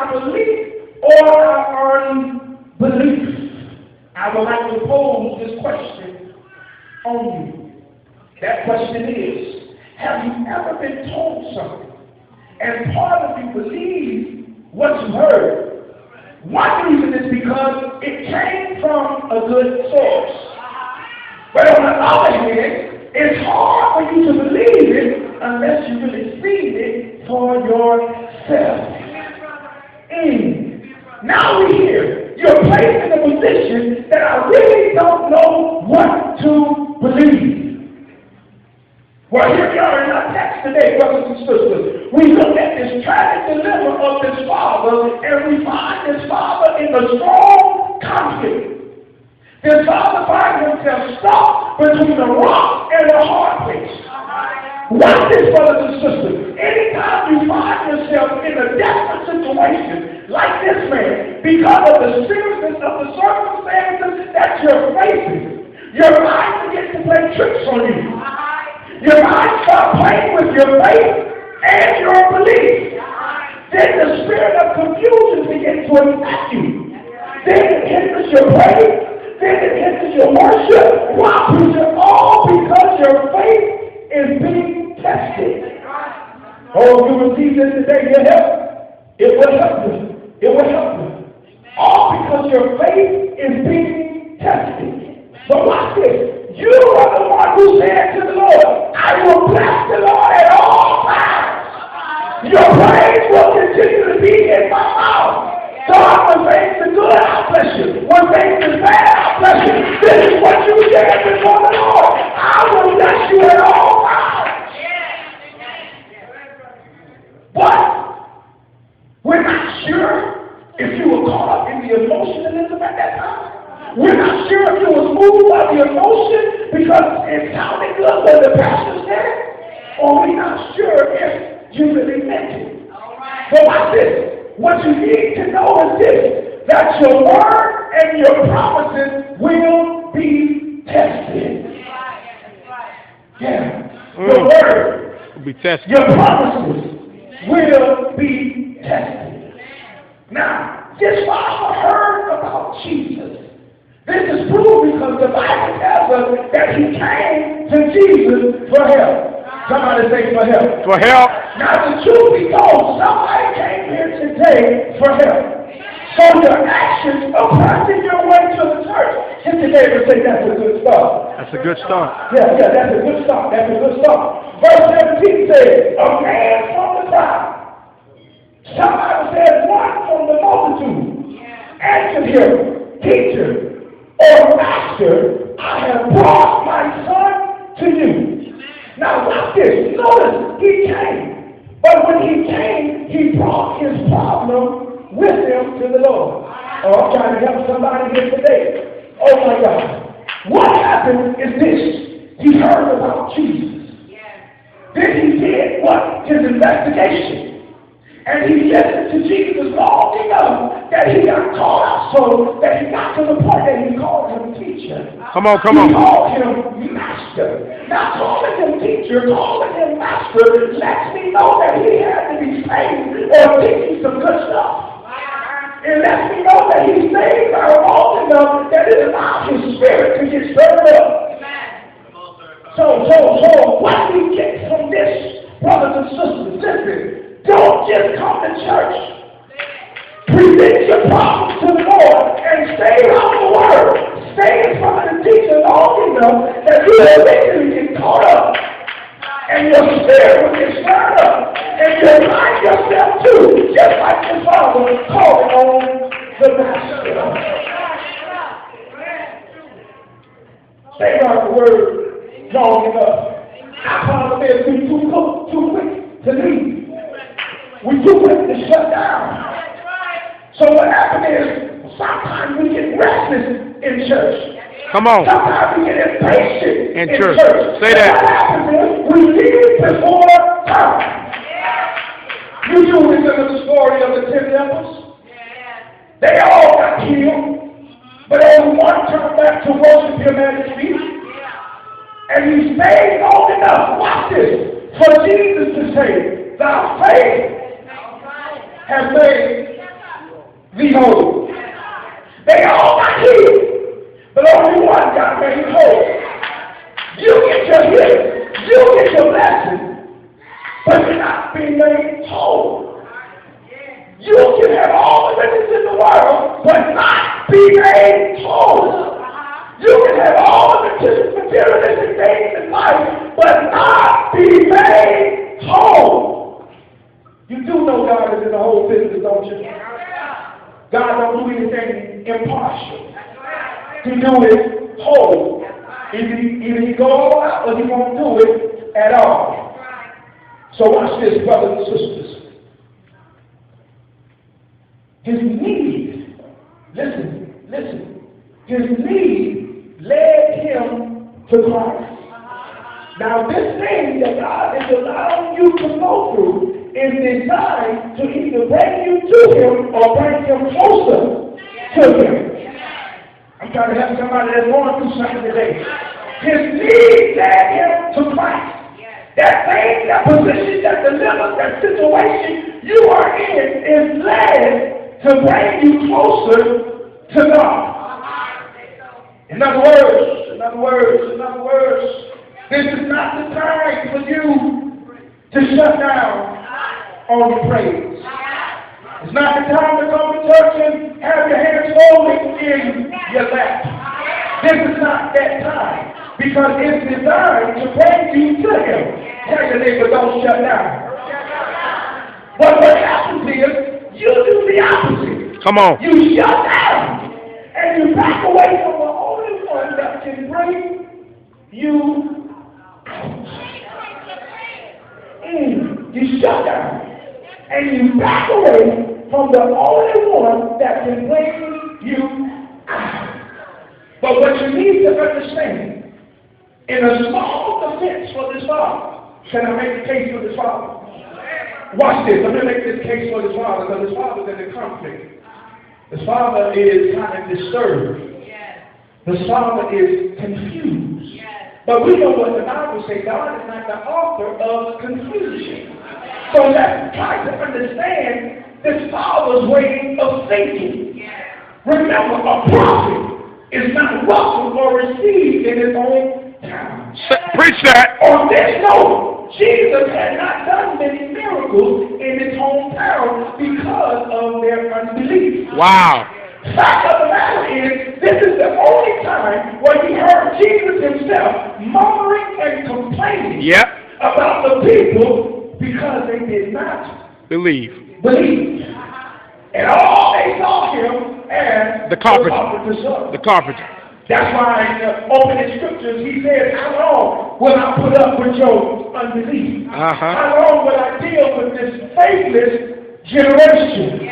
our belief or our early beliefs? I would like to pose this question on you. That question is, have you ever been told something and part of you believe what you heard? One reason is because it came from a good source. But on the other hand, it's hard for you to believe it unless you really see it for yourself. Now we're here. You're placed in a position that I really don't know what to believe. Well, here we are in our text today, brothers and sisters. We look at this tragic dilemma of this father, and we find this father in a strong conflict. This father finds himself stuck between a rock and a hard place. Watch this, brothers and sisters. Anytime you find yourself in a desperate situation like this man, because of the seriousness of the circumstances that you're facing, your mind begins to play tricks on you. Your mind starts playing with your faith and your belief. Then the spirit of confusion begins to attack you. Then it hinders your praise. Then it hinders your worship. Why? All because your faith is being tested. Oh, you receive this today, your help. It will help you. It will help you. All because your faith is being tested. But watch this. You are the one who said to the Lord, I will bless the Lord at all times. Your praise will continue to be in my mouth. So when things are good, I'll bless you. When things are bad, I'll bless you. This is what you said before the Lord. I will bless you at all times. But we're not sure if you were caught up in the emotionalism at that time. We're not sure if you was moved by the emotion because it sounded good what the pastor said, or we're not sure if you really meant it. But watch this. What you need to know is this, that your word and your promises will be tested. Yeah. Your word will be tested. Your promises will be tested. Now, this father heard about Jesus. This is proved because the Bible tells us that he came to Jesus for help. Somebody say for help. For help. Now the truth be told, somebody came here today for help. So your actions of pressing your way to the church. Hit your neighbor and say that's a good start. That's a good start. Yeah, that's a good start. That's a good start. Verse 17 says, a man from the crowd. Somebody said one from the multitude. Answered him, teacher, or master, I have brought my son to you. Now watch this. Notice he came. But when he came, he brought his problem with him to the Lord. Oh, I'm trying to help somebody here today. Oh my God. What happened is this. He heard about Jesus. Then he did what? His investigation. And he listened to Jesus long enough that he got caught up so that he got to the point that he called him teacher. Come on. He called him master. Now calling him teacher, calling him master lets me know that he had to be saved or teaching some good stuff. It lets me know that he's saved long enough that it allows his spirit to get stirred up. So what we get from this, brothers and sisters, listen. Don't just come to church. Present your problems to the Lord and stay around the Word. Stay in front of the teacher long enough that you will eventually get caught up. And your spirit will get stirred up. And you'll find yourself too, just like your father calling on the master. Stay around the Word long enough. I probably may be too quick to leave. We too quick to shut down. So what happened is, sometimes we get restless in church. Come on. Sometimes we get impatient in church. Say that. What happens is, we leave before time. You do remember the story of the 10 lepers? They all got healed, but only one turned back to worship him at his feet. And he stayed long enough, watch this, for Jesus to say, thy faith has made me whole. They all got healed, but only one got made whole. You get your healing, you get your blessing, but you're not being made whole. You can have all the riches in the world, but not be made whole. You can have all the materialistic things in life, but not be made whole. You do know God is in the whole business, don't you? God don't do anything impartial. He do it whole. Either he go all out or he won't do it at all. So watch this, brothers and sisters. His need, listen, his need led him to Christ. Now this thing that God is allowing you to go through is designed to either bring you to him or bring him closer to him. I'm trying to help somebody that's going through something today. His need led him to Christ. That thing, that position, that deliverance, that situation you are in is led to bring you closer to God. In other words, this is not the time for you to shut down on your praise. It's not the time to come to church and have your hands folded in your lap. This is not that time, because it's designed to bring you to him. Tell your neighbor, don't shut down. But what happens is, you do the opposite. Come on. You shut down, and you back away from the only one that can bring you out. You shut down, and you back away from the only one that can bring you out. But what you need to understand, in a small defense for this father, can I make a case for this father? Watch this. Let me make this case for his father, because his father's in a conflict. His father is kind of disturbed. His father is confused. But we know what the Bible says. God is not the author of confusion. So let's try to understand this father's way of thinking. Remember, a prophet is not welcomed or received in his own town. Preach that. On this note, Jesus had not done many miracles in his hometown because of their unbelief. Wow. Fact of the matter is, this is the only time where he heard Jesus himself murmuring and complaining about the people because they did not believe. And all they saw him as the carpenter's son. The carpenter. That's why in the opening scriptures he says, how long will I put up with your unbelief? How long will I deal with this faithless generation?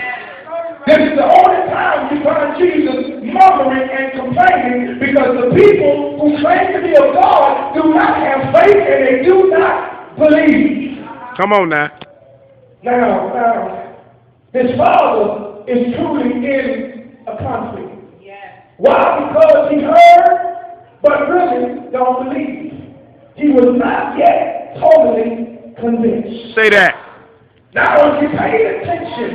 This is the only time you find Jesus murmuring and complaining, because the people who claim to be of God do not have faith and they do not believe. Come on now. Now, his father is truly in a conflict. Why? Because he heard, but really don't believe. He was not yet totally convinced. Say that. Now, if you pay attention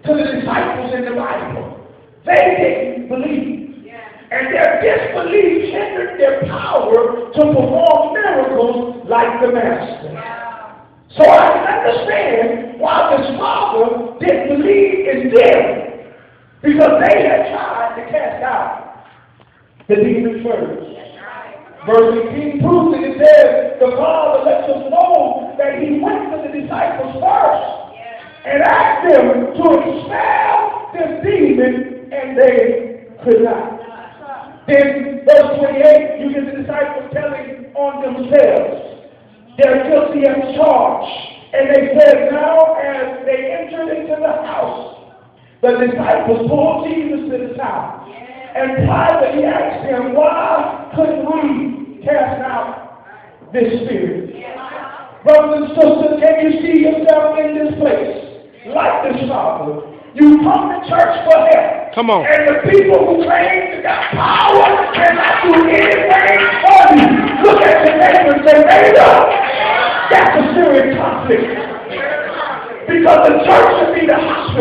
to the disciples in the Bible, they didn't believe. And their disbelief hindered their power to perform miracles like the Master. So I can understand why this father didn't believe in them, because they had tried to cast out the demon first. Verse 18 proves it. It says, the Father lets us know that he went to the disciples first and asked them to expel this demon, and they could not. Then, verse 28, you get the disciples telling on themselves. They're guilty as charged. And they said, now as they entered into the house, the disciples pulled Jesus to the side and privately asked him, why couldn't we cast out this spirit? Brothers and sisters, can you see yourself in this place? Like this father, you come to church for help. Come on. And the people who claim to got power cannot do anything for you. Look at your neighbor and say, neighbor, that's a serious conflict. Because the church should be the hospital.